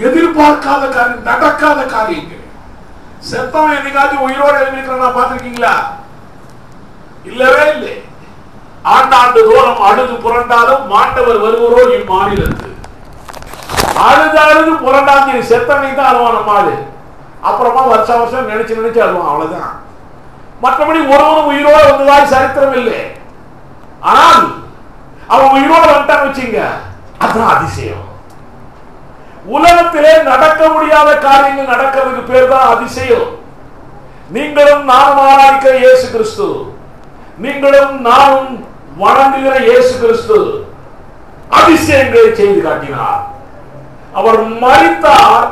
எதிர்பார்க்காத காரியம், நடக்காத காரியங்கள். செத்தவன் என்னைக்காச்சும் உயிரோடு எழுந்திருக்கிறா பார்த்திருக்கீங்களா? இல்லவே இல்லை. ஆண்டாண்டு தோறும் அழுது புரண்டாலும் மாண்டவர் வருவரோ இம்மாநிலத்து. அழுது அழுது புரண்டாங்க செத்தனை தான் அழுவான் நம்மாடு. அப்புறமா வருஷம் வருஷம் நினைச்சு நினைச்சு அழுவான், அவ்வளவுதான். மற்றபடி ஒருவனும் உயிரோடு வந்ததாய் சரித்திரம் இல்லை. ஆனால் அவன் உயிரோடு வந்துட்டான்னு வச்சுங்க, அதுதான் அதிசயம். உலகத்திலே நடக்க முடியாத காரியங்கள் நடக்கிறதுக்கு பேர் தான் அதிசயம். நீங்களும் நானும் ஆராய்க்கிற இயேசு கிறிஸ்து, நீங்களும் நானும் வணங்குகிற இயேசு கிறிஸ்து அதிசயங்களை செய்து காட்டினார். அவர் மரித்தார்.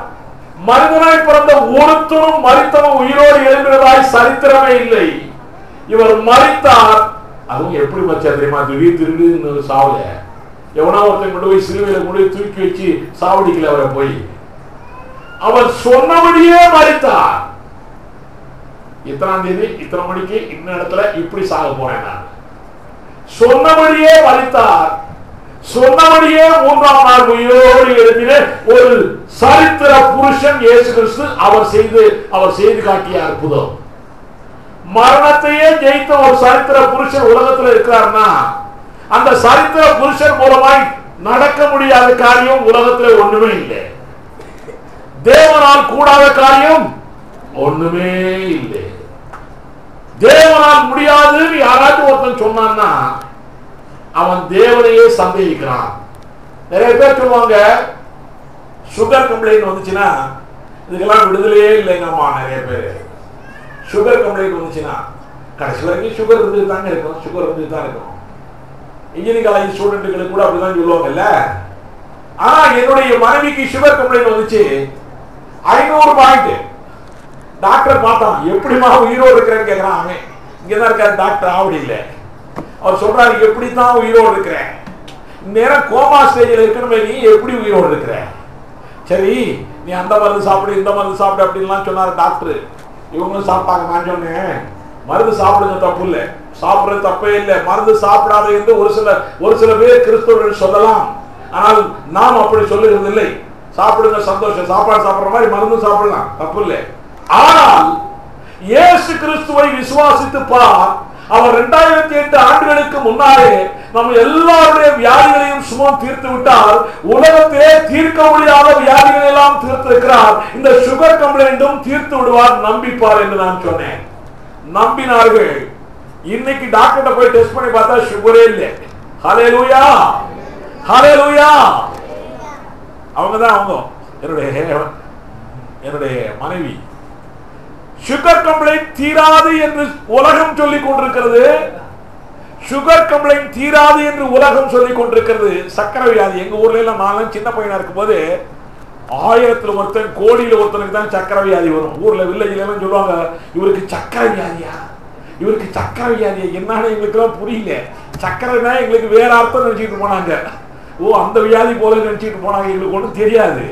மனிதனாய் பிறந்த ஒருத்தரும் மரித்தவன் உயிரோடு எழுந்திரதாய் சரித்திரமே இல்லை. இவர் மரித்தார். அதுவும் எப்படி வச்சா தெரியுமா? திடீர் திருடு சாவல, எவனா ஒருத்தன் கொண்டு போய் சிலுவையில கொண்டு போய் தூக்கி வச்சு சாவடிக்கல அவரை போய். அவர் சொன்னபடியே மரித்தார். இத்தனாம் தேதி இத்தனை மணிக்கு இந்த இடத்துல இப்படி சாக போறேன் நான், சொன்னபடியே மரித்தார். சொன்னபடியே மூன்றாம் நாள் உயிரோடு எழுப்பின ஒரு சரித்திர புருஷன் இயேசு கிறிஸ்து. அவர் செய்து காட்டிய அற்புதம். மரணத்தையே ஜெயித்த ஒரு சரித்திர புருஷன் உலகத்தில் இருக்கிறார்னா, அந்த சரித்திர புருஷன் மூலமாய் நடக்க முடியாத காரியம் உலகத்தில் ஒண்ணுமே இல்லை. தேவனால் கூடாத காரியம் ஒண்ணுமே இல்லை. தேவனால் முடியாதுன்னு யாராச்சும் ஒருத்தன் சொன்னான்னா அவன் தேவனையே சந்தேகிக்கிறான். நிறைய பேர் சொல்லுவாங்க, சுகர் கம்ப்ளைண்ட் வந்துச்சுன்னா இதுக்கெல்லாம் விடுதலையே இல்லைங்கம்மா. நிறைய பேர் சுகர் கம்ப்ளைண்ட் வந்துச்சுன்னா கடைசி வரைக்கும் சுகர் இருந்துட்டு தாங்க இருக்கும், சுகர் இருந்துட்டு தான் இருக்கும். இன்ஜினியரிங் காலேஜ் ஸ்டூடெண்ட்டுகளுக்கு கூட அப்படிதான் சொல்லுவாங்கல்ல. ஆனா என்னுடைய மனைவிக்கு சுகர் கம்ப்ளைண்ட் வந்துச்சு, 500 பாயிண்ட். டாக்டர் பார்த்தான், எப்படிமா உயிரோடு இருக்கிறேன்னு கேட்கிறான். அவன் இங்கதான் இருக்காரு டாக்டர், ஆவடி இல்லை. அவர் சொல்றாரு, எப்படித்தான் உயிரோடு இருக்கிறேன், நேரம் கோமா ஸ்டேஜில் இருக்கணுமே, நீ எப்படி உயிரோடு இருக்கிற? சரி நீ அந்த மருந்து சாப்பிடு இந்த மருந்து சாப்பிடு அப்படின்லாம் சொன்னாரு டாக்டர். இவங்களும் சாப்பிட்டாங்க. நான் சொன்னேன், மருந்து சாப்பிடுங்க, தப்பு இல்லை, சாப்பிடுறது தப்பே இல்லை. மருந்து சாப்பிடாது என்று ஒரு சில பேர் கிறிஸ்தவர்கள் சொல்லலாம். ஆனால் நாம் அப்படி சொல்லுகிறது இல்லை. சாப்பிடுங்க, சந்தோஷம், சாப்பாடு சாப்பிடுற மாதிரி மருந்து சாப்பிடலாம், தப்பு இல்லை. ஆனால் இயேசு கிறிஸ்துவை விசுவாசித்து பார். அவர் 2008 ஆண்டுகளுக்கு முன்னாலே நம்ம எல்லாருடைய வியாதிகளையும் சுமம் தீர்த்து விட்டார். உலகத்திலே தீர்க்க முடியாத வியாதிகள் எல்லாம் தீர்த்திருக்கிறார். இந்த சுகர் கம்ப்ளைண்டும் தீர்த்து விடுவார், நம்பிப்பார் என்று நான் சொன்னேன். நம்பினார்கள். இன்னைக்கு டாக்டர் போய் டெஸ்ட் பண்ணி பார்த்தா சுகரே இல்லை. ஹல்லேலூயா, ஹல்லேலூயா. அவங்கதான் என்னுடைய மனைவி. சுகர் கம்ப்ளைண்ட் தீராது என்று உலகம் சொல்லிக் கொண்டிருக்கிறது. சுகர் கம்ப்ளைண்ட் தீராது என்று உலகம் சொல்லிக் கொண்டிருக்கிறது. சக்கரை வியாதி எங்க ஊர்ல எல்லாம் நான் சின்ன பையனா இருக்கும் போது 1000 ஒருத்தன் கோடியில ஒருத்தனுக்கு தான் சக்கரை வியாதி வரும். ஊர்ல வில்லேஜ்ல எல்லாம் சொல்லுவாங்க, இவருக்கு சக்கரை வியாதியா, இவருக்கு சக்கரை வியாதியா. என்னன்னு எங்களுக்கு எல்லாம் புரியல. சக்கரைனா எங்களுக்கு வேற அர்த்தம் நினைச்சிட்டு போனாங்க. ஓ அந்த வியாதி போல நினைச்சிட்டு போனாங்க, எங்களுக்கு ஒன்றும் தெரியாது.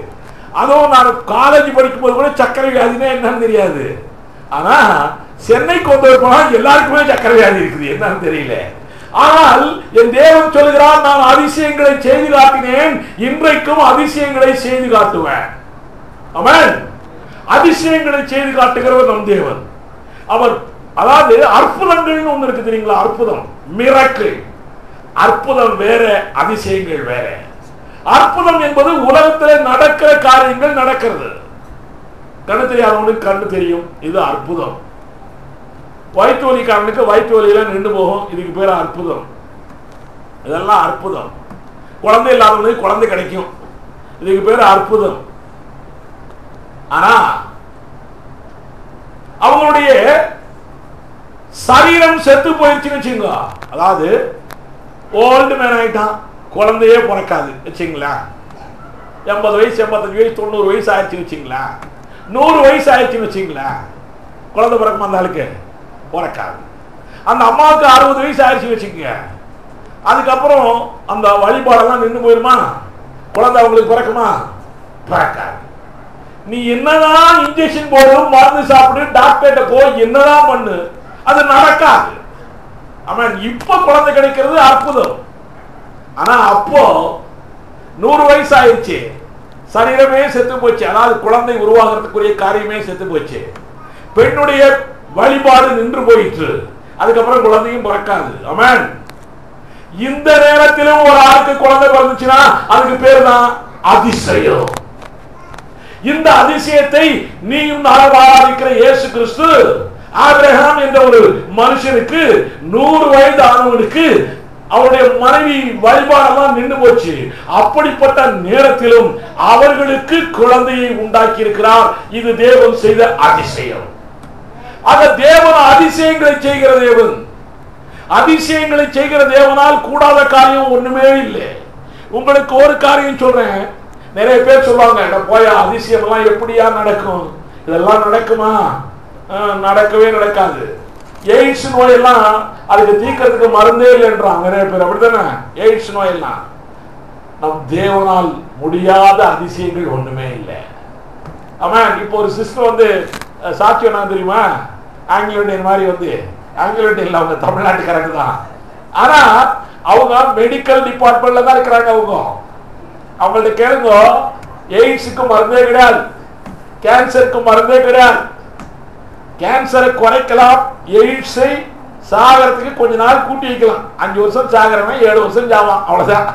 அதுவும் நான் காலேஜ் படிக்கும் போது கூட சக்கரை வியாதினா என்னன்னு தெரியாது. ஆனா சென்னைக்கு கொண்டு போனா எல்லாருக்குமே சக்கரை வியாதி இருக்குது, என்னன்னு தெரியல. ஆனால் என் தேவன் சொல்கிறார், நான் அதிசயங்களை செய்து காட்டினேன், இன்றைக்கும் அதிசயங்களை செய்து காட்டுவேன். ஆமென். அதிசயங்களை செய்து காட்டுகிறவர் நம் தேவன். அவர் அதாவது அற்புதங்கள் ஒன்று இருக்கு தெரியுங்களா? அற்புதம், மிரக்கிள். அற்புதம் வேற, அதிசயங்கள் வேற. அற்புதம் என்பது உலகத்தில் நடக்கிற காரியங்கள் நடக்கிறது. கண்ணு தெரியாதவனுக்கு கண்ணு தெரியும், இது அற்புதம். வயிற்று வலிக்காரனுக்கு வயிற்று வலியில நின்று போகும், இதுக்கு பேர் அற்புதம். இதெல்லாம் அற்புதம். குழந்தை இல்லாதவனுக்கு குழந்தை கிடைக்கும், இதுக்கு பேர் அற்புதம். ஆனா அவங்களுடைய சரீரம் செத்து போயிடுச்சுன்னு வச்சுங்க, அதாவது ஓல்டு மேன் ஆயிட்டான், குழந்தையே பிறக்காது வச்சுங்களா. 80 வயசு 85 வயசு 90 வயசு ஆயிடுச்சு வச்சுங்களா, 100 வயசு ஆயிடுச்சுன்னு வச்சுங்களா, குழந்தை பிறக்குமா? அந்த ஆளுக்கு பிறக்காது. அந்த அம்மாவுக்கு 60 வயசு ஆயிடுச்சு வச்சுக்கோங்க, அதுக்கப்புறம் அந்த வழிபாடெல்லாம் நின்று போயிருமா? குழந்தை அவங்களுக்கு பிறக்குமா? பிறக்காது. நீ என்னதான் இன்ஜெக்ஷன் போடு, மருந்து சாப்பிடு, டாக்டர்கிட்ட போ, என்னதான் பண்ணு, அது நடக்காது. ஆமாம். இப்ப குழந்தை கிடைக்கிறது அற்புதம். ஆனா அப்போ 100 வயசு ஆயிடுச்சு, சரீரமே செத்து போச்சு. அதாவது குழந்தை உருவாகிறதுக்குரிய காரியமே செத்து போச்சு. பெண்ணுடைய வழிபாடு நின்று போயிற்று. அதுக்கப்புறம் குழந்தையும் பிறக்காது. ஆமென். இந்த நேரத்திலும் ஒரு ஆளுக்கு குழந்தை பிறந்துச்சுன்னா அதுக்கு பேர் தான் அதிசயம். இந்த அதிசயத்தை நீயும் நானும் ஆராதிக்கிற இயேசு கிறிஸ்து ஆபிரகாம் என்ற ஒரு மனுஷனுக்கு 100 வயது ஆனவனுக்கு அவருடைய மனைவி வழிபாடெல்லாம் நின்று போச்சு. அப்படிப்பட்ட நேரத்திலும் அவர்களுக்கு குழந்தையை உண்டாக்கி இருக்கிறார். இது தேவன் செய்த அதிசயம். ஆக தேவன் அதிசயங்களை செய்கிற தேவன். அதிசயங்களை செய்கிற தேவனால் கூடாத காரியம் ஒண்ணுமே இல்லை. உங்களுக்கு ஒரு காரியம் சொல்றேன். நிறைய பேர் சொல்லுவாங்க, போய் அதிசயம் எல்லாம் எப்படியா நடக்கும், இதெல்லாம் நடக்குமா? நடக்கவே நடக்காது. எய்ட்ஸ் நோயெல்லாம் அதுக்கு தீக்கிறதுக்கு மருந்தே இல்லைன்றாங்க நிறைய பேர். அப்படித்தானே? எய்ட்ஸ் நோயெல்லாம் நம் தேவனால் முடியாத அதிசயங்கள் ஒண்ணுமே இல்லை. ஆமா, இப்போ ஒரு சிஸ்டர் வந்து சாட்சி என்ன தெரியுமா? ஆங்கிலோண்டியன் மாதிரி வந்து, ஆங்கிலோண்டியன் இல்லை, அவங்க தமிழ்நாட்டுக்காரங்க தான். ஆனா அவங்க மெடிக்கல் டிபார்ட்மெண்ட்ல தான் இருக்கிறாங்க. அவங்கள்ட்ட கேளுங்க, எய்ட்ஸுக்கு மருந்தே கிடையாது, கேன்சருக்கு மருந்தே கிடையாது. கேன்சரை குறைக்கலாம், எய்ட்ஸை சாகிறதுக்கு கொஞ்ச நாள் கூட்டி வைக்கலாம். 5 வருஷம் சாகிறவன் 7 வருஷம் சாவான், அவ்வளவுதான்.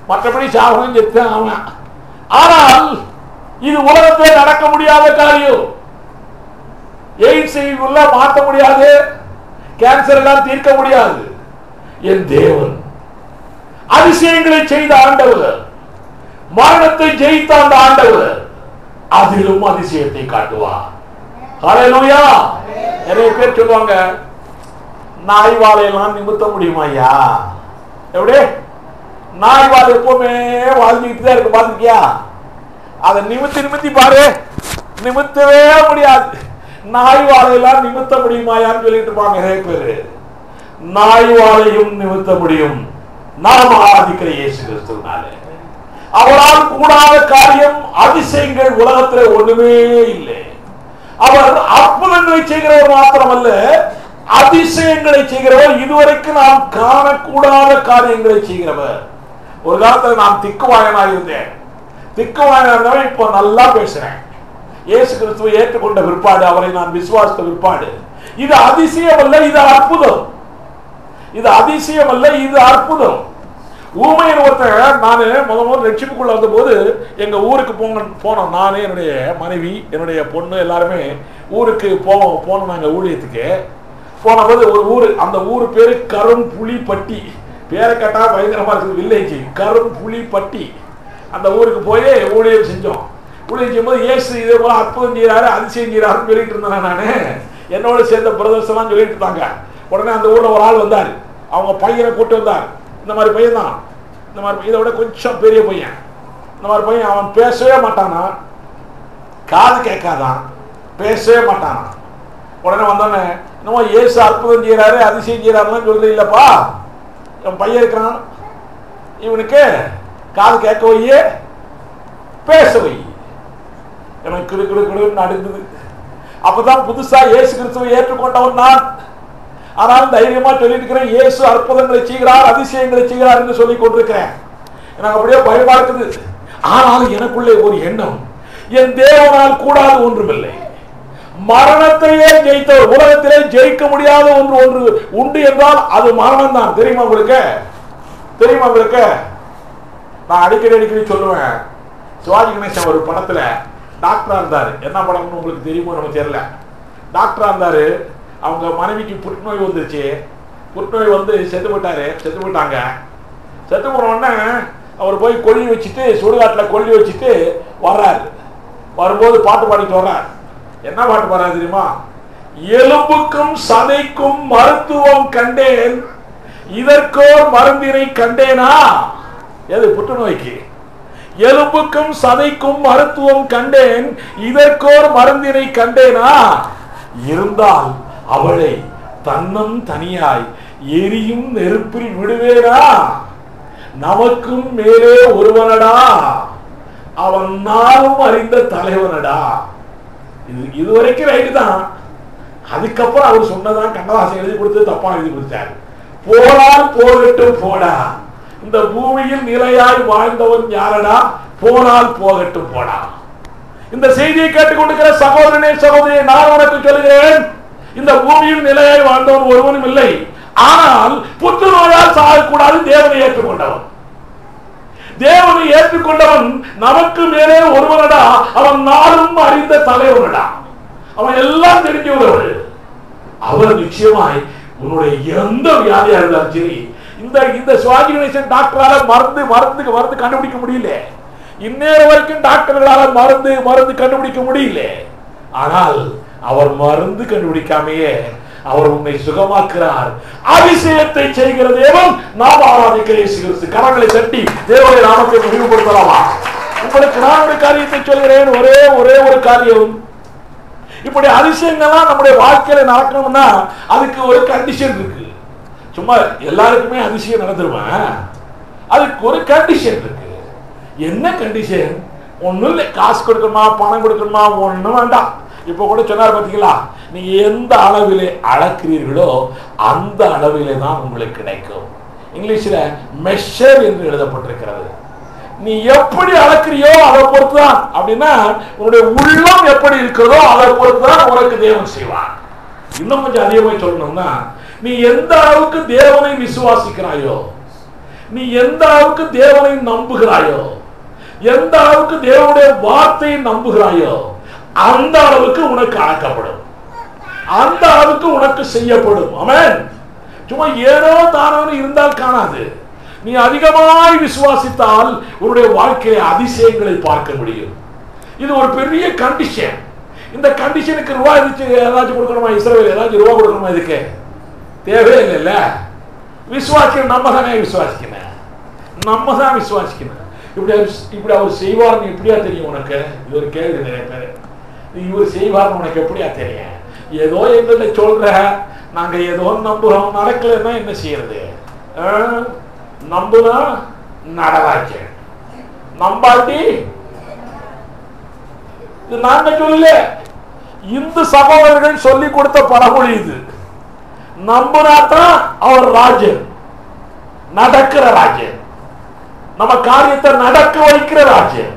மற்றபடி சாவனும் செத்தான் அவன். ஆனால் இது உலகத்தில் நடக்க முடியாத காரியம். எய்ட்ஸை உள்ள மாற்ற முடியாது, கேன்சர் எல்லாம் தீர்க்க முடியாது. என் தேவன் அதிசயங்களை செய்த ஆண்டவர், மரணத்தை ஜெயித்த அந்த ஆண்டவர் அதிலும் அதிசயத்தை காட்டுவார். ஹல்லேலூயா. நிறைய பேர் சொல்லுவாங்க, நாய் வாழையெல்லாம் நிமித்த முடியுமா ஐயா? எப்படி? நாய் வாழை எப்பவுமே வாழ்ந்துட்டு தான் இருக்கு, பாத்துக்கியா? அதை நிமித்தி பாரு, நிமித்தவே முடியாது. நாய் வாழையெல்லாம் நிமித்த முடியுமாயான்னு சொல்லிட்டு இருப்பாங்க நிறைய பேரு. நாய் வாழையும் நிமித்த முடியும், நாம் ஆராதிக்கிற இயேசு கிறிஸ்துவினால. அவரால் கூடாத காரியம், அதிசயங்கள் உலகத்தில் ஒண்ணுமே இல்லை. அவர் அற்புதங்களை செய்கிறவர் மாத்திரமல்ல, அதிசயங்களை செய்கிறவர். இதுவரைக்கும் நாம் காணக்கூடாத காரியங்களை செய்கிறவர். ஒரு காலத்தில் நான் திக்குவாயனாக இருந்தேன். திக்குவாயனா இருந்தவன் இப்ப நல்லா பேசுறேன். இயேசு கிறிஸ்துவை ஏற்றுக்கொண்ட பிற்பாடு, அவரை நான் விசுவாசித்த பிற்பாடு. இது அதிசயம் அல்ல, இது அற்புதம். இது அதிசயம் அல்ல, இது அற்புதம். ஊமையின் ஒருத்தர், நான் முதல் ரட்சிப்புக்குள்ள வந்த போது எங்க ஊருக்கு போனோம். நானே, என்னுடைய மனைவி, என்னுடைய பொண்ணு எல்லாருமே ஊருக்கு போனோம். நாங்க ஊழியத்துக்கு போன போது ஒரு ஊரு, அந்த ஊர் பேரு கரும்புலிப்பட்டி. பேரை கேட்டா பயங்கரமா இருக்குது, வில்லேஜ் கரும்புலிப்பட்டி. அந்த ஊருக்கு போய் ஊழியம் செஞ்சோம். ஊழியம் செய்யும்போது இயேசு இதே போல அற்புதம் செய்யறாரு, அதிசயம் செய்யறாருன்னு சொல்லிட்டு இருந்தேன். நானு என்னோட சேர்ந்த பிரதர்ஸ் எல்லாம் சொல்லிட்டு இருந்தாங்க. உடனே அந்த ஊர்ல ஒரு ஆள் வந்தார். அவங்க பையனை கூட்டு வந்தார். இந்த மாதிரி பையன் தான், இந்த மாதிரி இதை விட கொஞ்சம் பெரிய பையன். இந்த மாதிரி பையன், அவன் பேசவே மாட்டானா, காது கேட்காதான், பேசவே மாட்டானா. உடனே வந்தோடனே, என்னமோ இயேசு அற்புதம் செய்யறாரு, அதிசயம் செய்யறாருலாம் சொல்றது இல்லப்பா. என் பையன் இருக்கிறான், இவனுக்கு காது கேட்க வையே, பேச வை. எனக்கு கிடு கிடு கிடுன்னு நடுங்குது. அப்பதான் புதுசா இயேசு கிறிஸ்துவை ஏற்றுக்கொண்டவன் நான். ஆனால் தைரியமா சொல்லிட்டு இருக்கிறேன், இயேசு அற்புதங்களை செய்கிறார், அதிசயங்களை செய்கிறார் என்று சொல்லிக் கொண்டிருக்கிறேன். எனக்கு அப்படியே பயமா இருக்குது. ஆனாலும் எனக்குள்ளே ஒரு எண்ணம், என் தேவனால் கூடாது ஒன்றுமில்லை. மரணத்தையே ஜெயித்தவர், உலகத்திலே ஜெயிக்க முடியாத ஒன்று உண்டு என்றால் அது மரணம் தான். தெரியுமா உங்களுக்கு? தெரியுமா உங்களுக்கு? நான் அடிக்கடி சொல்லுவேன். சிவாஜி கணேசன் ஒரு படத்துல டாக்டரா இருந்தாரு. என்ன படம்னு உங்களுக்கு தெரியுமோ நமக்கு தெரியல. டாக்டரா இருந்தாரு. அவங்க மனைவிக்கு புற்றுநோய் வந்துருச்சு. புற்றுநோய் வந்து செத்து போட்டாங்க. செத்து போன உடனே அவர் போய் கொல்லி வச்சுட்டு, சுடுகாட்டில் கொல்லி வச்சுட்டு வர்றாரு. வரும்போது பாட்டு பாடிட்டு வர்றார். என்ன பாட்டு பாடுறாரு தெரியுமா? எலும்புக்கும் சதைக்கும் மருத்துவம் கண்டேன், இதற்கோர் மருந்தினை கண்டேனா? எது? புற்றுநோய்க்கு. எலும்புக்கும் சதைக்கும் மருத்துவம் கண்டேன், இதற்கோர் மருந்தினை கண்டேனா? இருந்தால் அவளை தன்னம் தனியாய் எரியும் நெருப்பில் விடுவேனா? நமக்கும் மேலே ஒருவனடா, அவன் நாளும் அறிந்த தலைவனடா. இதுவரைக்கும் ரைட்டு தான். அதுக்கப்புறம் அவர் சொன்னதான் கண்ணதாசன் எழுதி கொடுத்து தப்பா எழுதி கொடுத்தாரு. போனால் போகட்டும் போடா, இந்த பூமியில் நிலையாய் வாழ்ந்தவன் யாரடா? போனால் போகட்டும் போடா. இந்த செய்தியை கேட்டுக்கொண்டிருக்கிற சகோதரனே சகோதரியை நான் உனக்கு சொல்கிறேன், இந்த பூமியில் நிலையாய் வாழ்ந்தவன் ஒருவனும் இல்லை. ஆனால் புற்றுநோயால் சாகக்கூடாது. தேவனை ஏற்றுக்கொண்டவன், தேவனை ஏற்றுக்கொண்டவன் நமக்கு மேலே ஒருவனடா. அவன் நாளும் அறிந்த தலைவனடா. அவன் எல்லாம் தெரிஞ்சவர். அவர் நிச்சயமாய் உன்னுடைய எந்த வியாதியா இருந்தாலும் சரி, இந்த சுவாமி கணேசன் டாக்டரால மருந்து கண்டுபிடிக்க முடியல. இன்னேற வரைக்கும் டாக்டர்களால மருந்து கண்டுபிடிக்க முடியல. ஆனால் அவர் மருந்து கண்டுபிடிக்காமையே அவர் உன்னை சுகமாக்குறார். அதிசயத்தை செய்கிற தேவன் நாம் ஆராதிக்கிற இயேசு கிறிஸ்து. கரங்களை தட்டி தேவனுடைய நாமத்தை மகிமைப்படுத்தலாமா? உங்களுக்கு நான் ஒரு காரியத்தை சொல்கிறேன், ஒரே ஒரு காரியம். இப்படி அதிசயங்கள்லாம் நம்முடைய வாழ்க்கையில நடக்கணும்னா அதுக்கு ஒரு கண்டிஷன் இருக்கு. சும்மா எல்லாருக்குமே அதிசயம் நடந்துருவேன், அதுக்கு ஒரு கண்டிஷன் இருக்கு. என்ன கண்டிஷன்? ஒண்ணும் இல்லை, காசு கொடுக்கணுமா பணம் கொடுக்கணுமா ஒண்ணும் வேண்டாம். இப்ப கூட சொன்னார் பாத்தீங்களா, நீங்க எந்த அளவிலே அளக்கிறீர்களோ அந்த அளவிலே தான் உங்களுக்கு கிடைக்கும். இங்கிலீஷ்ல மெஷர் என்று எழுதப்பட்டிருக்கிறது. நீ எப்படி அளக்கிறியோ அதை பொறுத்துதான். அப்படின்னா உன்னுடைய உள்ளம் எப்படி இருக்கிறதோ அதை பொறுத்துதான் உனக்கு தேவன் செய்வார். இன்னும் கொஞ்சம் அதிகமாக சொல்லணும்னா, நீ எந்த அளவுக்கு தேவனை விசுவாசிக்கிறாயோ, நீ எந்த அளவுக்கு தேவனை நம்புகிறாயோ, எந்த அளவுக்கு தேவனுடைய வார்த்தையை நம்புகிறாயோ அந்த அளவுக்கு உனக்கு அளக்கப்படும், அந்த அளவுக்கு உனக்கு செய்யப்படும். ஆமென். சும்மா ஏதோ தானோ இருந்தால் காணாது. நீ அதிகமாய் விசுவாசித்தால் உன்னுடைய வாழ்க்கையை அதிசயங்களை பார்க்க முடியும். இது ஒரு பெரிய கண்டிஷன். இந்த கண்டிஷனுக்கு ரூபாய் ஏதாச்சும் கொடுக்கணுமா? இஸ்ரவேல் ஏதாச்சும் ரூபாய் கொடுக்கணுமா? இதுக்கு தேவையில்லைல்ல. விசுவாசிக்கணும், நம்ம தானே விசுவாசிக்கணும், நம்ம தான் விசுவாசிக்கணும். இப்படி அவர் செய்வார்னு எப்படியா தெரியும் உனக்கு? இது ஒரு கேள்வி நிறைய பேர். இவர் செய்வார்னு உனக்கு எப்படியா தெரியும்? ஏதோ எங்களை சொல்ற, நாங்க ஏதோ நம்புறோம், நடக்கலன்னா என்ன செய்யறது? நம்புனா நடவாச்ச, நம்பாட்டி இது நாங்க சொல்லல, இந்து சகோதரர்கள் சொல்லி கொடுத்த பழமொழி இது. நம்புனாத்தான் அவர் ராஜன், நடக்கிற ராஜன், நம்ம காரியத்தை நடக்க வைக்கிற ராஜ்யம்,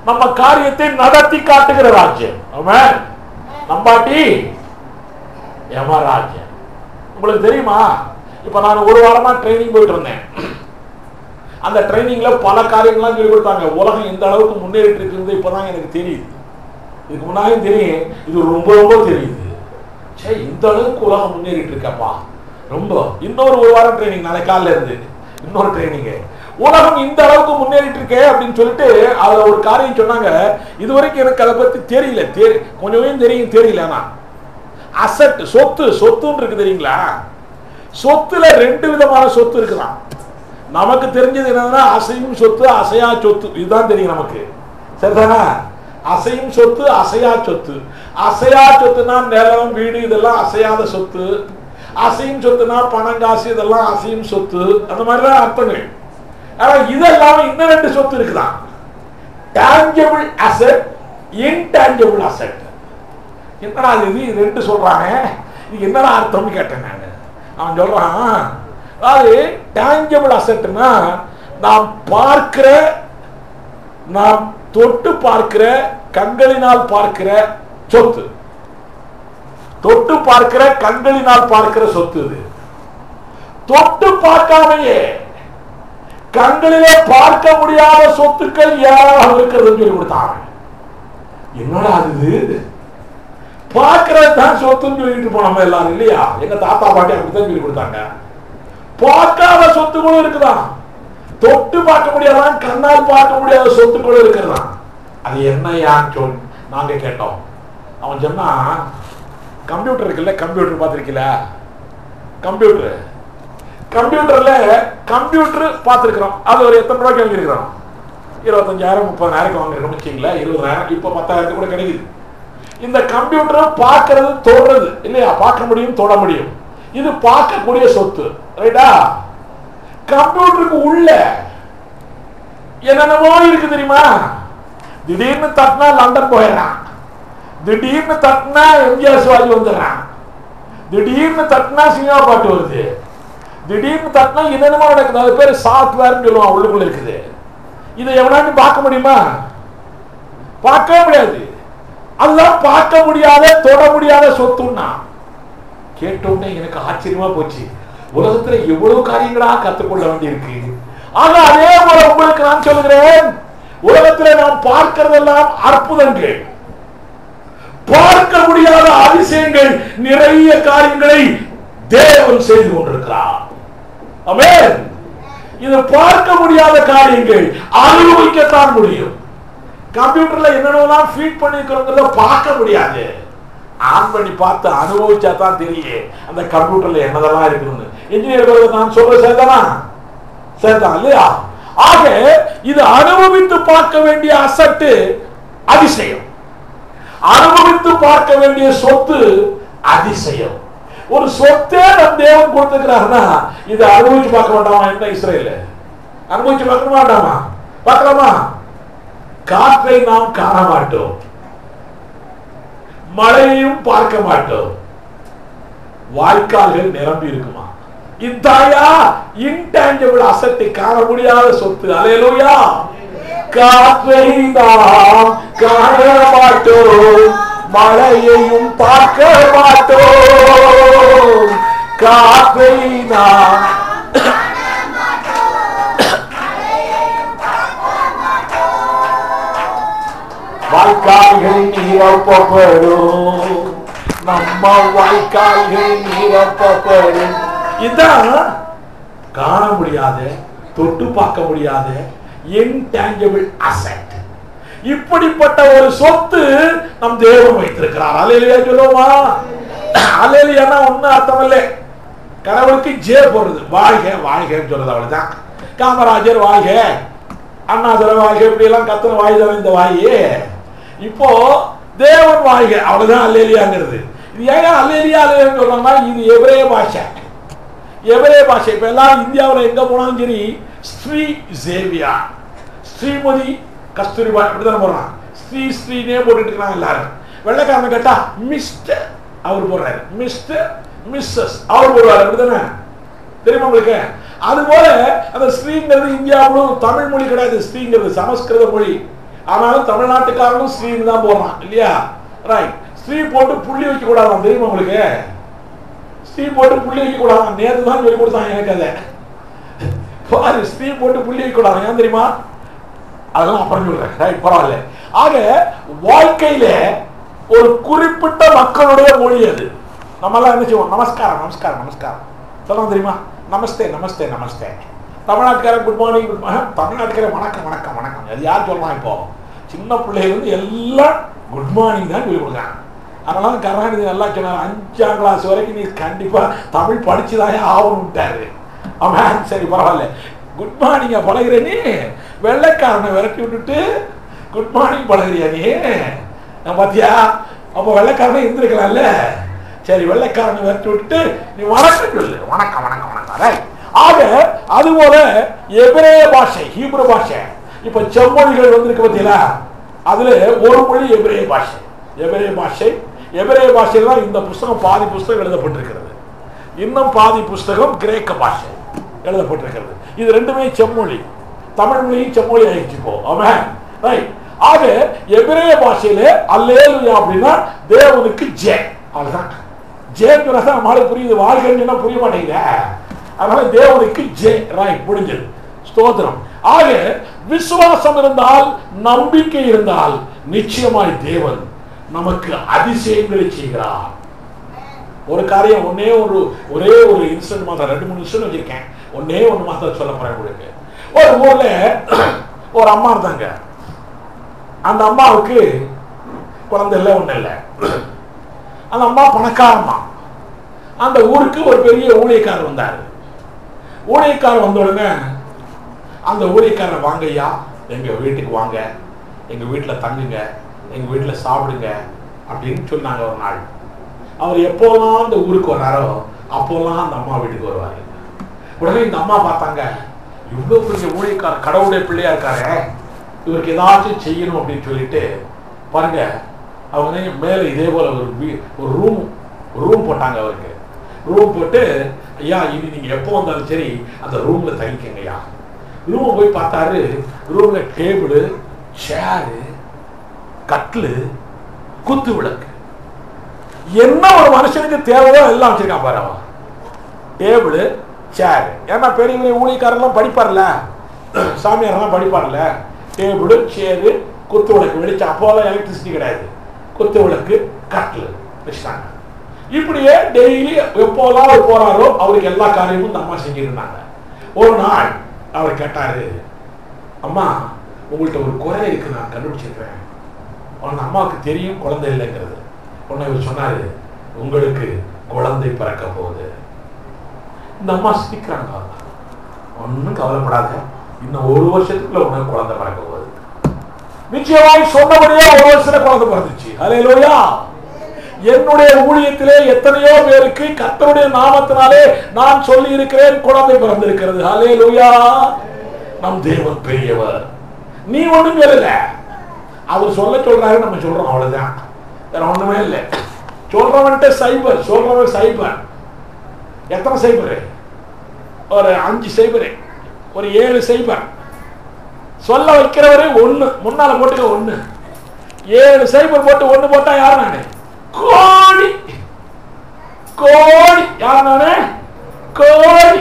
நம்ம காரியத்தை நடத்தி காட்டுகிற ராஜ்யம். ஆமென். நம்பாட்டி யமராஜ்யம். உங்களுக்கு தெரியுமா, இப்ப நான் ஒரு வாரமா ட்ரைனிங் போயிட்டு இருந்தேன். அந்த ட்ரைனிங்ல பல காரியங்கள்லாம் சொல்லி கொடுத்தாங்க. உலகம் இந்த அளவுக்கு முன்னேறிட்டு இருக்கிறது இப்பதான் எனக்கு தெரியுது. இதுக்கு முன்னாடி தெரியும், இது ரொம்ப ரொம்ப தெரியுது. சரி, இந்த அளவுக்கு உலகம் முன்னேறிட்டு இருக்கப்பா ரொம்ப. இன்னொரு ஒரு வாரம் ட்ரைனிங், நாளை காலைல இருந்து இன்னொரு ட்ரைனிங். உலகம் இந்த அளவுக்கு முன்னேறிட்டு இருக்கே அப்படின்னு சொல்லிட்டு அதுல ஒரு காரியம் சொன்னாங்க. இதுவரைக்கும் எனக்கு அதை பத்தி தெரியல, கொஞ்சம் தெரியும், தெரியல. ஆனா அசட், சொத்துன்னு இருக்கு தெரியுங்களா? சொத்துல ரெண்டு விதமான சொத்து இருக்குதான். நமக்கு தெரிஞ்சது என்னன்னா அசையும் சொத்து, அசையா சொத்து, இதுதான் தெரியும் நமக்கு. சரிதானா? அசையும் சொத்து, அசையா சொத்து. அசையா சொத்துனா நிலம் வீடு இதெல்லாம் அசையாத சொத்து. அசையும் சொத்துனா பணம் காசு இதெல்லாம் அசையும் சொத்து. அந்த மாதிரிதான் அர்த்தங்கள். ஆனா இதெல்லாம் இன்னும் ரெண்டு சொத்து இருக்குதான். Tangible asset, intangible asset. என்னடா இது ரெண்டு சொல்றாங்க, இது என்னடா அர்த்தம்னு கேட்டேன் நான். அவன் சொல்றான், அதாவது டான்ஜிபிள் அசெட்னா நாம் பார்க்கிற, நாம் தொட்டு பார்க்கிற, கண்களினால் பார்க்கிற சொத்து. தொட்டு பார்க்கிற, கண்களினால் பார்க்கிற சொத்து. இது தொட்டு பார்க்காமையே கண்களிலே பார்க்க முடியாத சொத்துக்கள் ஏராளம் இருக்கிறது சொல்லி கொடுத்தாங்க. என்னடா அது? பார்க்கிறது தான் சொத்துன்னு சொல்லிட்டு போனோம் எல்லாரும் இல்லையா? எங்க தாத்தா பாட்டி அப்படித்தான் சொல்லி கொடுத்தாங்க. பார்க்காத சொத்துக்களும் இருக்குதான், தொட்டு பார்க்க முடியாதான், கண்ணால் பார்க்க முடியாத சொத்துக்களும் இருக்கிறதா. அது என்ன யான்னு சொல்லி நாங்க கேட்டோம். அவன் சொன்னா, கம்ப்யூட்டர் இருக்குல்ல, கம்ப்யூட்டர் பார்த்திருக்கீங்களா? கம்ப்யூட்டர்ல கம்ப்யூட்டர் பார்த்திருக்கிறோம். அது ஒரு எத்தனை ரூபாய்க்கு வாங்கியிருக்கிறோம்? 25,000 30,000 வாங்கிருக்கோம் வச்சுங்களா, 20,000, இப்ப 10,000 கூட கிடைக்குது. இந்த கம்ப்யூட்டர் பார்க்கறது, தொடுறது இல்லையா? பார்க்க முடியும், தொட முடியும். இது பார்க்கக்கூடிய சொத்து, ரைட்டா? கம்ப்யூட்டருக்கு உள்ள என்னென்னமோ இருக்கு தெரியுமா? திடீர்னு தட்டினா லண்டன் போயிடறான், திடீர்னு தட்டினா எம்ஜிஆர் சிவாஜி வந்துடுறான், திடீர்னு தட்டினா சினிமா பாட்டு வருது, திடீர்னு தட்டினா என்னென்னமோ நடக்குது. அது பேர் சாஃப்ட்வேர்னு சொல்லுவான், உள்ளுக்குள்ள இருக்குது. இதை எவனாட்டு பார்க்க முடியுமா? பார்க்கவே முடியாது. அதுதான் பார்க்க முடியாத தொட முடியாத சொத்துன்னா கேட்டோன்னே எனக்கு ஆச்சரியமா போச்சு. உலகத்துல எவ்வளவு காரியங்களா கத்துக்கொள்ள வேண்டியிருக்கு. ஆக அதே போல உங்களுக்கு நான் சொல்லுகிறேன், உலகத்துல நாம் பார்க்கிறதெல்லாம் அற்புதங்கள், பார்க்க முடியாத அதிசயங்கள், நிறைய காரியங்களை தேவன் செய்து கொண்டிருக்கிறார். ஆமென். இது பார்க்க முடியாத காரியங்கள், அனுபவிக்கத்தான் முடியும். கம்ப்யூட்டர்ல என்னென்னலாம் ஃபீட் பண்ணிக்கிறோங்கிறத பார்க்க முடியாது. ஆன் பண்ணி பார்த்து அனுபவிச்சா தான் தெரியும் அந்த கம்ப்யூட்டர்ல என்னதெல்லாம் இருக்குன்னு. இன்ஜினியர் நான் சொல்ற சரிதானா? சரிதான் இல்லையா? ஆக இது அனுபவித்து பார்க்க வேண்டிய அசட்டு அதிசயம், அனுபவித்து பார்க்க வேண்டிய சொத்து அதிசயம். ஒரு சொத்தே நம் தேவன் கொடுத்துக்கிறாருன்னா இதை அனுபவிச்சு பார்க்க வேண்டாமா? என்ன இஸ்ரேல் அனுபவிச்சு பார்க்க வேண்டாமா? பார்க்கலாமா? காற்றை நாம் காண மாட்டோம், மழையையும் பார்க்க மாட்டோம், வாய்க்கால்கள் நிரம்பி இருக்குமா? இதாயா இன்டான்ஜிபிள் அசட்டை காண முடியாத சொத்து. அல்லேலூயா. காற்றை நாம் காண மாட்டோம், மழையையும் பார்க்க மாட்டோம். காற்றை நாம் வாய்க்கால்கள் நிரப்பப்படும், நம்ம வாய்க்கால்கள் நிரப்பப்படும். இதுதான் காண முடியாத, தொட்டு பார்க்க முடியாத இன்டான்ஜிபிள் அசெட். இப்படிப்பட்ட ஒரு சொத்து நம் தேவன் வைத்திருக்கிறார். அல்லேலூயா சொல்லுவோமா? அல்லேலூயானா ஒன்னும் அர்த்தம் இல்லை. கடவுளுக்கு ஜே போடுறது, வாழ்க வாழ்கன்னு சொல்றது அவ்வளவுதான். காமராஜர் வாழ்க, அண்ணாதுரை வாழ்க, இப்படி எல்லாம் கத்தன வாய் தானே இந்த வாயே. இப்போ தேவன் வாழ்க, அவ்வளவுதான் அல்லேலூயாங்கிறது. இது ஏன் அல்லேலூயா அல்லேலூயான்னு சொல்றாங்கன்னா இது எபிரேய பாஷை. எபிரேய பாஷை இப்ப எல்லாம் இந்தியாவில் எங்க போனாலும் சரி ஸ்ரீ சேவியா, ஸ்ரீமதி கஸ்தூரிபா அப்படித்தானே போடுறான். ஸ்ரீனே போட்டுட்டு இருக்காங்க எல்லாரும். வெள்ளைக்காரனை கேட்டா மிஸ்டர் அவர் போடுறாரு, மிஸ்டர் மிஸ்ஸஸ் அவர் போடுவாரு, அப்படித்தானே தெரியுமா உங்களுக்கு? அது போல அந்த ஸ்ரீங்கிறது இந்தியாவிலும் தமிழ் மொழி கிடையாது. ஸ்ரீங்கிறது சமஸ்கிருத மொழி. ஆனாலும் தமிழ்நாட்டுக்காரனும் ஸ்ரீன்னு தான் போடுறான் இல்லையா? ரைட். ஸ்ரீ போட்டு புள்ளி வைக்க கூடாதான், தெரியுமா உங்களுக்கு? ஸ்ரீ போட்டு புள்ளி வைக்க கூடாதான். நேற்று தான் சொல்லி கொடுத்தாங்க எனக்கு. அதை பாரு, ஸ்ரீ போட்டு புள்ளி வைக்க கூடாது. ஏன் தெரியுமா? அதெல்லாம் அப்புறம் சொல்றேன். ரைட், பரவாயில்ல. ஆக வாழ்க்கையில ஒரு குறிப்பிட்ட மக்களுடைய மொழி அது. நம்ம எல்லாம் என்ன செய்வோம்? நமஸ்காரம் நமஸ்காரம் நமஸ்காரம் சொல்லுவோம் தெரியுமா? நமஸ்தே நமஸ்தே நமஸ்தே. தமிழ்நாட்டுக்காரன் குட் மார்னிங், குட் மார்னிங். தமிழ்நாட்டுக்காரன் வணக்கம் வணக்கம் வணக்கம். அது யார் சொல்லலாம்? இப்போ சின்ன பிள்ளைகள் எல்லாம் குட் மார்னிங் தான் சொல்லி கொடுக்குறாங்க. அதனால கருணாநிதி நல்லா சொன்னார், 5ஆம் கிளாஸ் வரைக்கும் நீ கண்டிப்பா தமிழ் படிச்சுதாயே ஆகணும்ட்டாரு. அவன் சரி பரவாயில்ல, குட் மார்னிங்க பழகிற நீ, வெள்ளைக்காரனை விரட்டி விட்டுட்டு குட் மார்னிங் பழகிறியா நீ? பாத்தியா? அப்ப வெள்ளைக்காரனை இருந்திருக்கலாம்ல. சரி, வெள்ளைக்காரனை விரட்டி விட்டுட்டு நீ வணக்கம் சொல்லு, வணக்கம் வணக்கம் வணக்கம். ஆக அதுபோல எபிரேய பாஷை, ஹீப்ரு பாஷை. இப்ப செம்மொழிகள் வந்திருக்கு பார்த்தீங்களா? அதுல ஒரு மொழி எபிரேய பாஷை. எபிரேய பாஷை, எபிரேய பாஷையில் தான் இந்த புஸ்தகம் பாதி புஸ்தகம் எழுதப்பட்டிருக்கிறது. இன்னும் பாதி புஸ்தகம் கிரேக்க பாஷை எழுதப்பட்டிருக்கிறது. இது ரெண்டுமே செம்மொழி. தமிழ் மொழியும் செம்மொழி ஆயிடுச்சு இப்போ. ஆமென். ரைட். ஆக எபிரேய பாஷையில அல்லேலூயா அப்படின்னா தேவனுக்கு ஜெ, அவ்வளவுதான். ஜெயங்கிறத நம்மளால புரியுது, வாழ்க்கைன்னா புரிய மாட்டேங்குது. அதனால தேவனுக்கு ஜெ. ரைட், முடிஞ்சது. ஸ்தோத்திரம். ஆக விசுவாசம் இருந்தால், நம்பிக்கை இருந்தால் நிச்சயமாய் தேவன் நமக்கு அதிசயங்களை செய்கிறார். ஒரு காரியம் ஒரே ஒரு இன்சிடென்ட் மாத்திரம், 2-3 இன்சிடென்ட் வச்சிருக்கேன். ஒன்னே ஒன்று மாத்திரம் சொல்ல போறேன் உங்களுக்கு. ஒரு ஊர்ல ஒரு அம்மா இருந்தாங்க. அந்த அம்மாவுக்கு குழந்தை இல்லை, ஒண்ணு இல்லை. அந்த அம்மா பணக்காரம்மா. அந்த ஊருக்கு ஒரு பெரிய ஊழியக்காரர் வந்தார். ஊழியக்காரர் வந்த உடனே அந்த ஊழியக்காரர், வாங்க ஐயா, எங்க வீட்டுக்கு வாங்க, எங்க வீட்டில் தங்குங்க, எங்க வீட்டில் சாப்பிடுங்க அப்படின்னு சொன்னாங்க. ஒரு நாள் அவர் எப்போலாம் அந்த ஊருக்கு வராரோ அப்போலாம் அந்த அம்மா வீட்டுக்கு வருவாரு. உடனே இந்த அம்மா பார்த்தாங்க, இவ்வளவு பெரிய ஊழியக்காரர், கடவுளுடைய பிள்ளையா இருக்காரு, இவருக்கு ஏதாச்சும் செய்யணும் அப்படின்னு சொல்லிட்டு பாருங்க, அவங்க மேல இதே போல ஒரு ரூம் போட்டாங்க. அவருக்கு ரூம் போட்டு, ஐயா இது நீங்க எப்போ வந்தாலும் சரி அந்த ரூம்ல தங்கிக்கங்க ஐயா, ரூம் போய் பார்த்தாரு. ரூம்ல டேபிள், சேரு, கட்லு, குத்து விளக்கு, என்ன ஒரு மனுஷனுக்கு தேவையோ எல்லாம் வச்சிருக்கான் பாரு. அவன் டேபிள், சேர், ஏன்னா பெரிய பெரிய ஊழியக்காரெல்லாம் படிப்பார்ல, சாமியாரெல்லாம் படிப்பார்ல. டேபிள், சேரு, குத்து விளக்கு, வெளிச்சம். அப்போலாம் எலக்ட்ரிசிட்டி கிடையாது. குத்து விளக்கு, கட்லு வச்சுட்டாங்க. இப்படியே டெய்லி எப்போலாம் அவர் போறாரோ அவருக்கு எல்லா காரியமும் இந்த அம்மா செஞ்சிருந்தாங்க. ஒரு நாள் அவர் கேட்டாரு, அம்மா உங்கள்கிட்ட ஒரு குறை இருக்கு, நான் கண்டுபிடிச்சிருக்கிறேன். அந்த அம்மாவுக்கு தெரியும் குழந்தை இல்லைங்கிறது. உடனே இவர் சொன்னாரு, உங்களுக்கு குழந்தை பிறக்க போகுது. இந்த அம்மா சிரிக்கிறாங்க. ஒன்னும் கவலைப்படாத, இன்னும் ஒரு வருஷத்துக்குள்ள உனக்கு குழந்தை பிறக்க போகுது. நிச்சயமாய் சொன்னபடியே ஒரு வருஷத்துல குழந்தை பிறந்துச்சு. ஹல்லேலூயா. என்னுடைய ஊழியத்திலே எத்தனையோ பேருக்கு கர்த்தருடைய நாமத்தினாலே நான் சொல்லி இருக்கிறேன், குழந்தை பிறந்திருக்கிறது. ஹல்லேலூயா. நம் தேவன் பெரியவர். நீ ஒண்ணும் சொல்லல, அவர் சொல்றாரு, நம்ம சொல்றோம், அவ்வளவுதான். வேற ஒண்ணுமே இல்லை. சொல்றவன்ட்ட சைபர், சொல்றவன் சைபர். எத்தனை சைபர்? ஒரு 5 சைபர், ஒரு 7 சைபர். சொல்ல வைக்கிறவரே 1, முன்னால போட்டுக்க 1. 7 சைபர் போட்டு 1 போட்டா யார் நானு? கோடி கோடி. யார் நானு? கோடி.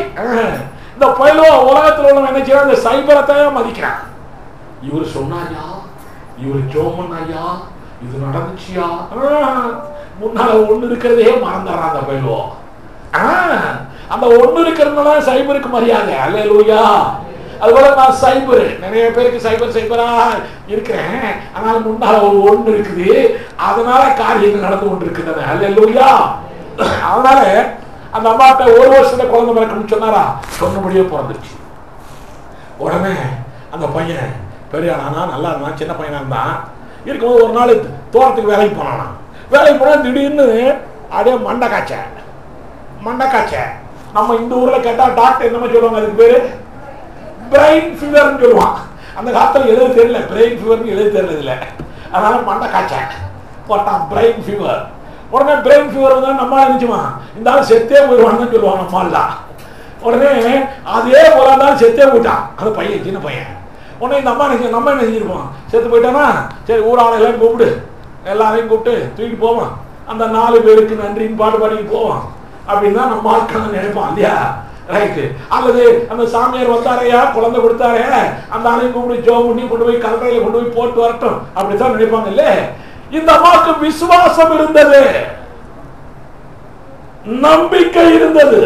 இந்த பயிலோ உலகத்தில் உள்ளவன் என்ன செய்யறான்? இந்த சைபரத்தையும் மதிக்கிறான். இவரு சொன்னாயா, இவரு ஜோமன்னாயா, இது நடந்துச்சியா, முன்னால 1 இருக்கிறதே மறந்துறான் அந்த பயிலோ. அந்த 1 இருக்கிறதுனால சைபருக்கு மரியாதை. அல்லேலூயா. அதுபோல நான் சைபர், நிறைய பேருக்கு சைபரா இருக்கிறேன், ஆனால் முன்னால ஒரு 1 இருக்குது, அதனால காரியங்கள் நடந்து கொண்டு இருக்குது. அல்லேலூயா. அதனால அந்த அம்மாட்ட ஒரு வருஷத்துல குழந்தை பிறக்கணும்னு சொன்னாரா, சொன்னபடியே பிறந்துச்சு. உடனே அந்த பையன் பெரிய ஆனா நல்லா இருந்தான், சின்ன பையனா இருந்தான். இருக்கும்போது ஒரு நாள் தோட்டத்துக்கு வேலைக்கு போனானா. வேலைக்கு போனா திடீர்னு அப்படியே மண்டை காய்ச்ச. நம்ம இந்த ஊர்ல கேட்டா டாக்டர் என்னமா சொல்லுவாங்க, அதுக்கு பேரு பிரெயின் ஃபீவர் சொல்லுவான். அந்த காலத்துல எழுத தெரியல, பிரெயின் ஃபீவர் எழுத தெரியல இல்ல, அதனால மண்டை காய்ச்ச போட்டான், பிரெயின் ஃபீவர். உடனே பிரெயின் ஃபீவர் வந்து நம்ம நினைச்சுமா இந்த ஆள் செத்தே போயிடுவான்னு சொல்லுவாங்க நம்மளாம். உடனே அதே போல இருந்தாலும் செத்தே போயிட்டான் அந்த பையன், சின்ன பையன். உடனே இந்த அம்மா நம்ம என்ன செஞ்சிருப்போம், செத்து போயிட்டானா, சரி ஊராளையெல்லாம் கூப்பிடு, எல்லாரையும் கூப்பிட்டு தூக்கிட்டு போவான், அந்த 4 பேருக்கு நன்றின்னு பாட்டு பாடிக்கு போவான் அப்படின்னு தான் நம்ம ஆட்கள் நினைப்பான் இல்லையா? ரைட்டு. அல்லது அந்த சாமியார் வந்தாரையா, குழந்தை கொடுத்தாரே, அந்த ஆளையும் கூப்பிட்டு ஜோ பண்ணி கொண்டு போய் கல்லறையில கொண்டு போய் போட்டு வரட்டும் அப்படித்தான் நினைப்பாங்க இல்ல. இந்த அம்மாவுக்கு விசுவாசம் இருந்தது, நம்பிக்கை இருந்தது.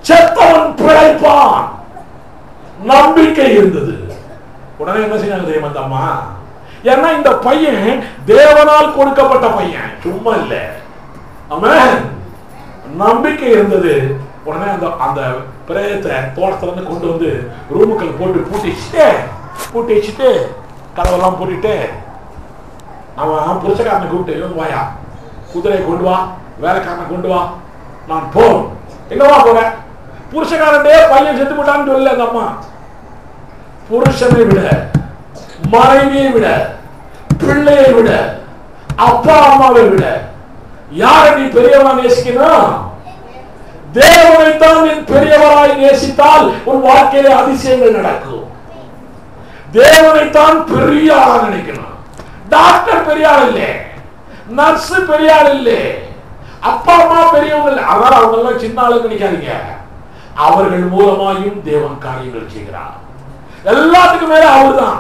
செத்தவன் பிழைப்பான், நம்பிக்கை இருந்தது. உடனே என்ன செய்யணும் தெரியுமா அந்த அம்மா? ஏன்னா இந்த பையன் தேவனால் கொடுக்கப்பட்ட பையன், சும்மா இல்ல. ஆமென். நம்பிக்கை இருந்தது. உடனே அந்த பிரேதத்தை தோட்டத்துல இருந்து கொண்டு வந்து ரூமுக்குள்ள போட்டு பூட்டி வச்சுட்டு கதவெல்லாம் போட்டுட்டு அவன் புருஷக்காரனை கூப்பிட்டு, வாயா குதிரையை கொண்டு வா, வேலைக்காரனை கொண்டு வா, நான் போ. எங்கவா போறேன்? புருஷக்காரன் பையன் செத்து போட்டான்னு சொல்லல அந்த அம்மா. புருஷனை விட, மனைவியை விட, பிள்ளையை விட, அப்பா அம்மாவை விட யாரை நீ பெரியவனா நேசிக்கணும்? தேவனைத்தான் நீ பெரியவராய் நேசித்தால் உன் வாழ்க்கையிலே அதிசயங்கள் நடக்கும். தேவனைத்தான் பெரிய ஆளா நினைக்கணும். டாக்டர் பெரிய ஆள் இல்லை, நர்ஸ் பெரிய ஆள் இல்லை, அப்பா அம்மா பெரியவங்க இல்லை. அதனால அவங்க எல்லாம் சின்ன ஆளுக்கு நினைக்காதீங்க. அவர்கள் மூலமாயும் தேவன் காரியங்கள் செய்கிறார். எல்லாத்துக்கும் மேல அவர் தான்.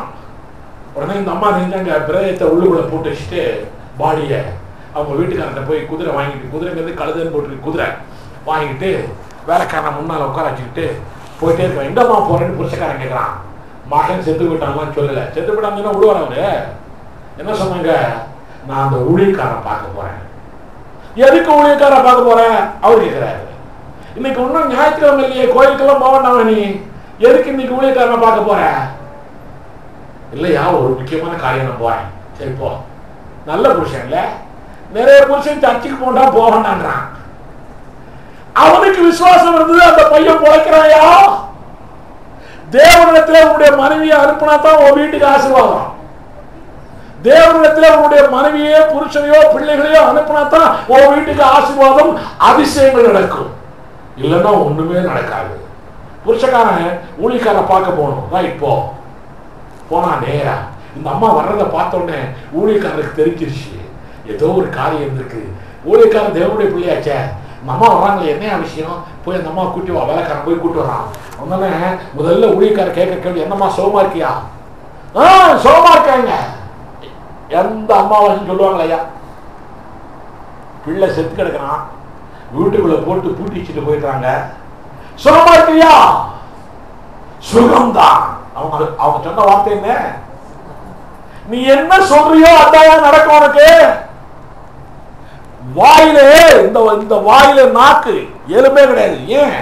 உடனே இந்த அம்மா நினைச்சாங்க, பிரேதத்தை உள்ளுக்குள்ள போட்டு வச்சுட்டு பாடிய அவங்க வீட்டுக்காரர்கிட்ட போய் குதிரை வாங்கிட்டு, குதிரைங்கிறது கழுதைன்னு போட்டு குதிரை வாங்கிட்டு வேலைக்காரனை முன்னால உட்கார வச்சுக்கிட்டு போயிட்டே இருக்கான். எங்கம்மா போறேன்னு புருஷக்காரன் கேட்கறான். மகன் செத்து போயிட்டாங்களான்னு சொல்லல. செத்து போயிட்டாங்கன்னா விடுவார் அவரு. என்ன சொன்னாங்க, நான் அந்த ஊழியக்காரனை பார்க்க போறேன். எதுக்கு ஊழியக்காரனை பார்க்க போறேன் அவரு கேட்கிறாரு. இன்னைக்கு ஒன்னும் ஞாயிற்றுக்கிழமை இல்லையே, கோயிலுக்கெல்லாம் போக வேண்டாம், நீ எதுக்கு இன்னைக்கு ஊழியக்காரனை பார்க்க போற? இல்லையா, ஒரு முக்கியமான காரியம் நான் போறேன். சரி போ. நல்ல புருஷன் இல்ல, நிறைய புருஷன் சர்ச்சுக்கு போண்டா போக வேண்டான்றான். அவனுக்கு விசுவாசம் இருந்தது, அந்த பையன் பொழைக்கிறாயா? தேவனிடத்துல உன்னுடைய மனைவியை அனுப்பினா தான் உன் வீட்டுக்கு ஆசீர்வாதம். தேவனிடத்துல உன்னுடைய மனைவியோ புருஷனையோ பிள்ளைகளையோ அனுப்பினா தான் உன் வீட்டுக்கு ஆசீர்வாதம், அதிசயங்கள் நடக்கும். இல்லைன்னா ஒண்ணுமே நடக்காது. புருஷக்காரன் ஊழியக்கார பார்க்க போகணும். ரைட் போனா நேரா இந்த அம்மா வர்றதை பார்த்த உடனே ஊழியக்காரருக்கு தெரிஞ்சிருச்சு ஏதோ ஒரு காரியம் இருந்திருக்கு. ஊழியக்காரன் தேவனுடைய பிள்ளையாச்சே, இந்த அம்மா வர்றாங்களே என்ன விஷயம், போய் அந்த அம்மா கூட்டி வா. வேலைக்காரன் போய் கூட்டி வர்றான். உடனே முதல்ல ஊழியக்கார கேட்க கேள்வி, என்னம்மா சோமா இருக்கியா? சோமா இருக்காங்க. எந்த அம்மாவாச்சும் சொல்லுவாங்களா? ஐயா பிள்ளை செத்து கிடக்கிறான், வீட்டுக்குள்ள போட்டு பூட்டி வச்சுட்டு போயிடுறாங்க, சுகமா இருக்கியா? சுகம்தான். அவங்க சொன்ன வார்த்தை என்ன? நீ என்ன சொல்றியோ அதான் நடக்கும் உனக்கு. வாயிலே இந்த வாயில நாக்கு எலும்பே கிடையாது. ஏன்?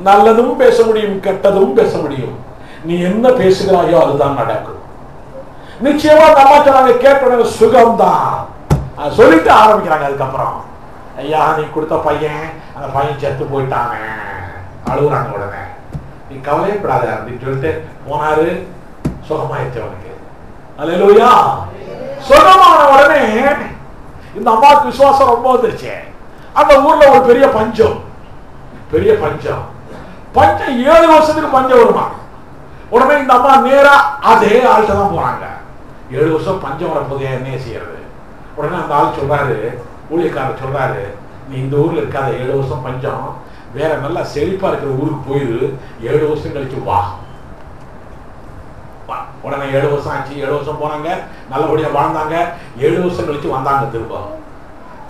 நல்லதும் பேச முடியும், கெட்டதும் பேச முடியும். நீ என்ன பேசுகிறாயோ அதுதான் நடக்கும். நிச்சயமா அம்மா சொன்னாங்க, கேட்ட சுகம்தான் சொல்லிட்டு ஆரம்பிக்கிறாங்க. அதுக்கப்புறம் ஐயா நீ கொடுத்த பையன், அந்த பையன் செத்து போயிட்டாங்க, அழுகுறாங்க. உடனே நீ கவலைப்படாத அப்படின்னு சொல்லிட்டு போனாரு. சுகமாயிடுச்சு அவனுக்கு. அல்லேலூயா. சுகமான உடனே இந்த அம்மாவுக்கு விசுவாசம் ரொம்ப வந்துருச்சு. அந்த ஊர்ல ஒரு பெரிய பஞ்சம் 7 வருஷத்துக்கு பஞ்சம் வருமா. உடனே இந்த அம்மா நேரா அதே ஆள்கிட்ட தான் போறாங்க. 7 வருஷம் பஞ்சம் வரப்போது என்ன செய்யறது? உடனே அந்த ஆள் சொல்றாரு, ஊழியக்காரர் சொல்றாரு, நீ இந்த ஊர்ல இருக்காத, 7 வருஷம் பஞ்சம், வேற நல்லா செழிப்பா இருக்கிற ஊருக்கு போயிரு, 7 வருஷம் கழிச்சு வா. உடனே 7 வருஷம் ஆச்சு. 7 வருஷம் போனாங்க, நல்லபடியா வாழ்ந்தாங்க. 7 வருஷம் கழிச்சு வந்தாங்க.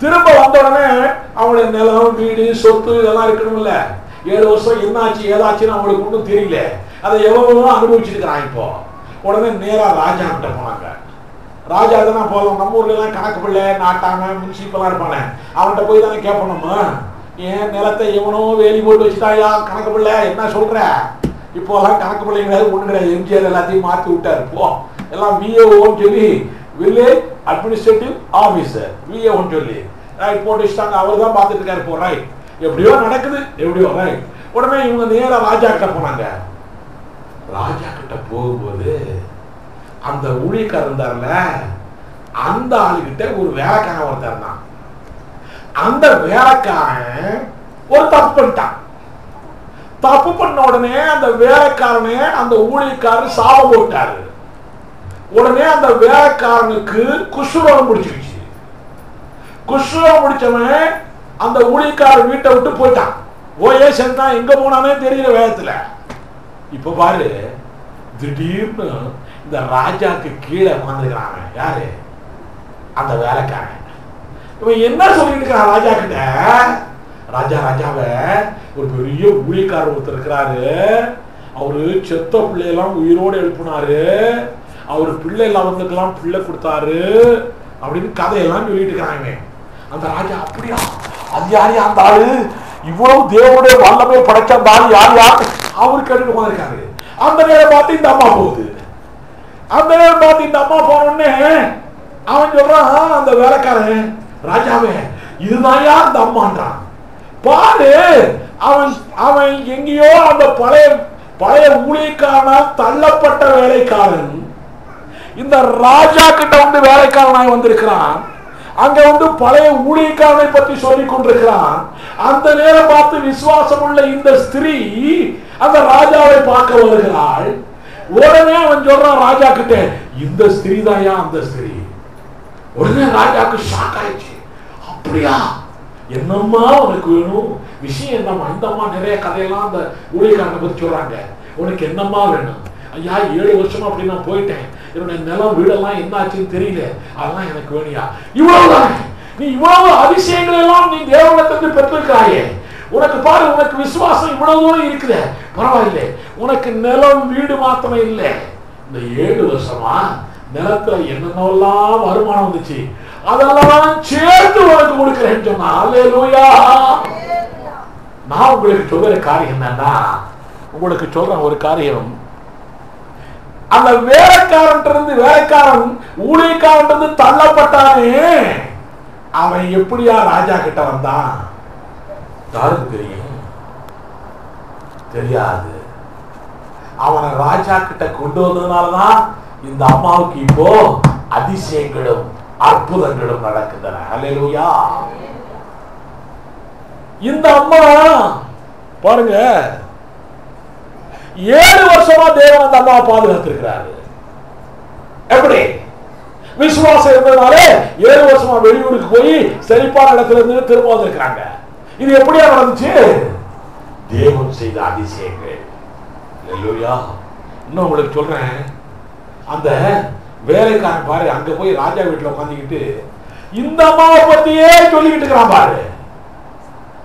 திரும்ப வந்த உடனே அவங்களுடைய நிலம், வீடு, சொத்து இதெல்லாம் இருக்கணும்ல. 7 வருஷம் என்ன ஆச்சு ஏதாச்சுன்னு அவங்களுக்கு ஒன்றும் தெரியல. அதை எவ்வளவு அனுபவிச்சுட்டு இருக்கிறான். இப்போ உடனே நேரா ராஜா கிட்ட போனாங்க. ராஜா தானே போகலாம். நம்ம ஊர்ல எல்லாம் கணக்கு பிள்ளை, நாட்டாம, முன்சிப்பெல்லாம் இருப்பானே, அவன்கிட்ட போய் தானே கேட்போம். ஏன் நிலத்தை எவனோ வேலி போட்டு வச்சுட்டாயா கணக்கு பிள்ளை, என்ன சொல்ற? இப்போலாம் கணக்கு பிள்ளை கிடையாது, ஒண்ணு கிடையாது. எம்ஜிஆர் எல்லாத்தையும் மாற்றி விட்டாரு. போ எல்லாம் விஏஓன்னு சொல்லி, வில்லேஜ் அட்மினிஸ்ட்ரேட்டிவ் ஆபீசர், விஏஓன்னு சொல்லி ரைட் போட்டு வச்சுட்டாங்க. அவர் தான் பார்த்துட்டு இருக்காரு. போ ரைட், எப்படியோ நடக்குது, எப்படியோ ரைட். உடனே இவங்க நேரா ராஜா கிட்ட போனாங்க. ராஜா கிட்ட போகும்போது அந்த ஊழியக்காரர் இருந்தார்ல, அந்த ஆளுகிட்ட ஒரு வேலைக்காரன் ஒருத்தர் தான். அந்த வேலைக்காரன் ஒரு தப்பு பண்ணிட்டான். தப்பு பண்ண உடனே அந்த வேலைக்காரனே அந்த ஊழியக்காரர் சாபம் போட்டாரு. உடனே அந்த வேலைக்காரனுக்கு குஷ்ரோகம் முடிச்சிருச்சு. குஷ்ரோகம் முடிச்சவன் அந்த ஊழியக்காரர் வீட்டை விட்டு போயிட்டான். ஓயே சென்றான், எங்க போனானே தெரியல வேகத்துல. இப்ப பாரு, திடீர்னு இந்த ராஜாக்கு கீழே உட்காந்துருக்கிறாங்க. யாரு? அந்த வேலைக்காரன். இவன் என்ன சொல்லிட்டு இருக்கிறான் ராஜா கிட்ட? ராஜாவை ஒரு பெரிய ஊழியக்காரர் ஒருத்தர் இருக்கிறாரு, அவரு செத்த பிள்ளையெல்லாம் உயிரோடு எழுப்பினாரு, அவரு பிள்ளை இல்லாதவங்களுக்கெல்லாம் பிள்ளை கொடுத்தாரு அப்படின்னு கதையெல்லாம் சொல்லிட்டு இருக்கிறாங்க. அந்த ராஜா அப்படியா, அது யாரு அந்த ஆளு, இவ்வளவு தேவனுடைய வல்லமை படைச்ச அந்த ஆள் யார் அவரு கேட்டு உட்காந்துருக்காரு. அந்த நேரம் பார்த்து இந்த அம்மா போகுது. அந்த நேரம் பார்த்து இந்த அம்மா போனோடனே அவன் சொல்றான், அந்த வேலைக்காரன், ராஜாவே இதுதான் அந்த அம்மான்றான். பாரு, அவன் எங்கேயோ அந்த பழைய ஊழியக்காரனால் தள்ளப்பட்ட வேலைக்காரன் இந்த ராஜா கிட்ட வந்து வேலைக்காரனாய் வந்திருக்கிறான். அங்க வந்து பழைய ஊழியக்காரனை பற்றி சொல்லிக் கொண்டிருக்கிறான். அந்த நேரம் பார்த்து விசுவாசம் உள்ள இந்த ஸ்திரீ அந்த ராஜாவை பார்க்க வருகிறாள். உடனே அவன் சொல்றான் ராஜா கிட்ட, இந்த ஸ்திரீ தாயா அந்த ஸ்திரீ. உடனே ராஜாக்கு ஷாக் ஆயிடுச்சு. அப்படியா, என்னம்மா உனக்கு வேணும், விஷயம் என்னம்மா? இந்த அம்மா நிறைய கதையெல்லாம் அந்த ஊழியக்காரனை பத்தி சொல்றாங்க. உனக்கு என்னம்மா வேணும்? ஐயா 7 வருஷமா அப்படி நான் போயிட்டேன், என்னுடைய நிலம் வீடெல்லாம் என்ன ஆச்சுன்னு தெரியல, அதெல்லாம் எனக்கு வேணியா? இவ்வளவுதானே, நீ இவ்வளவு அதிசயங்கள் எல்லாம் நீ தேவனிடத்திலிருந்து பெற்றிருக்கிறாயே, உனக்கு பாரு, உனக்கு விசுவாசம் இவ்வளவு தூரம் இருக்குது, பரவாயில்லை. உனக்கு நிலம் வீடு மாத்திரம் இல்லை, இந்த 7 வருஷமா நிலத்துல என்னென்னலாம் வருமானம் வந்துச்சு அதெல்லாம் சேர்த்து உனக்கு கொடுக்கிறேன்னு சொன்னா. அல்லேலூயா. நான் உங்களுக்கு சொல்ற காரியம் என்னன்னா, உங்களுக்கு சொல்றேன் ஒரு காரியம். அந்த வேலைக்காரன் ஊழியக்காரன் தள்ளப்பட்டானே, அவன் எப்படியா ராஜா கிட்ட வந்தான்? யாருக்கு தெரியும்? தெரியாது. அவனை ராஜா கிட்ட கொண்டு வந்ததுனாலதான் இந்த அம்மாவுக்கு இப்போ அதிசயங்களும் அற்புதங்களும் நடக்குதுன. அல்லேலூயா. இந்த அம்மா பாருங்க, 7 வருஷமா தேவன் அந்த அம்மாவை பாதுகாத்திருக்கிறாரு. எப்படி? விசுவாசம் இருந்ததுனாலே 7 வருஷமா வெளியூருக்கு போய் செழிப்பான இடத்துல இருந்து திரும்ப வந்திருக்கிறாங்க. இது எப்படியா நடந்துச்சு? தேவன் செய்த அதிசயங்கள். அல்லேலூயா. இன்னும் உங்களுக்கு சொல்றேன், அந்த வேலைக்காரன் பாரு, அங்க போய் ராஜா வீட்டுல உட்காந்துக்கிட்டு இந்த அம்மாவை பத்தியே சொல்லிக்கிட்டு இருக்கிறான் பாரு.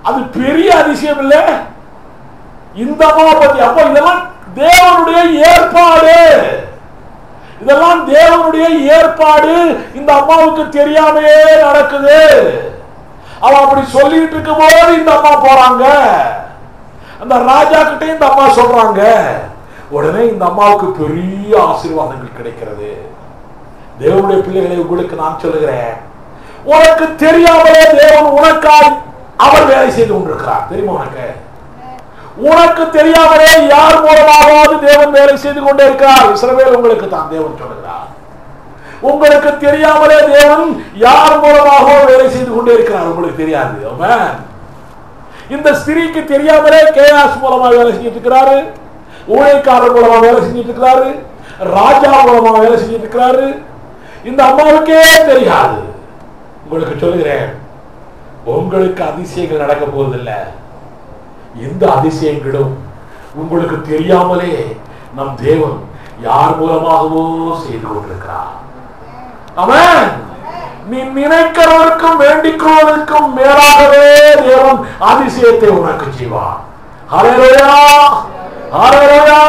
அது பெரிய அதிசயம் இல்ல? இந்த அம்மாவை பத்தி. அப்ப இதெல்லாம் தேவனுடைய ஏற்பாடு. இதெல்லாம் தேவனுடைய ஏற்பாடு. இந்த அம்மாவுக்கு தெரியாமையே நடக்குது. அவ அப்படி சொல்லிட்டு இருக்கும் போது இந்த அம்மா போறாங்க, அந்த ராஜா கிட்டே இந்த அம்மா சொல்றாங்க. உடனே இந்த அம்மாவுக்கு பெரிய ஆசீர்வாதங்கள் கிடைக்கிறது. தேவனுடைய பிள்ளைகளை உங்களுக்கு நான் சொல்லுகிறேன், உனக்கு தெரியாமலே தேவன் உனக்காய் அவர் வேலை செய்து கொண்டிருக்கிறார். தெரியுமா உனக்கு? உனக்கு தெரியாமலே யார் மூலமாவது தேவன் வேலை செய்து கொண்டே இருக்கிறார். இஸ்ரவேல் உங்களுக்கு தான் தேவன் சொல்லுகிறார். உங்களுக்கு தெரியாமலே தேவன் யார் மூலமாக வேலை செய்து கொண்டே இருக்கிறார். உங்களுக்கு தெரியாது. ஆமென். இந்த ஸ்திரீக்கு தெரியாமலே கேயாஸ் மூலமா வேலை செஞ்சிட்டு இருக்கிறாரு, ஊழியக்காரர் மூலமா வேலை செஞ்சிட்டு இருக்கிறாரு, ராஜா மூலமா வேலை செஞ்சிட்டு இருக்கிறாரு. இந்த அம்மாவுக்கே தெரியாது. உங்களுக்கு சொல்லுகிறேன், உங்களுக்கு அதிசயங்கள் நடக்க போவதில்லை. எந்த அதிசயங்களும் உங்களுக்கு தெரியாமலே நம் தேவன் யார் மூலமாகவோ செய்து கொண்டிருக்கிறார். ஆமென். நீ நினைக்கிறவருக்கும் வேண்டிக் கொள்வதற்கும் மேலாகவே தேவன் அதிசயத்தை உனக்கு செய்வார். ஹல்லேலூயா, ஹல்லேலூயா.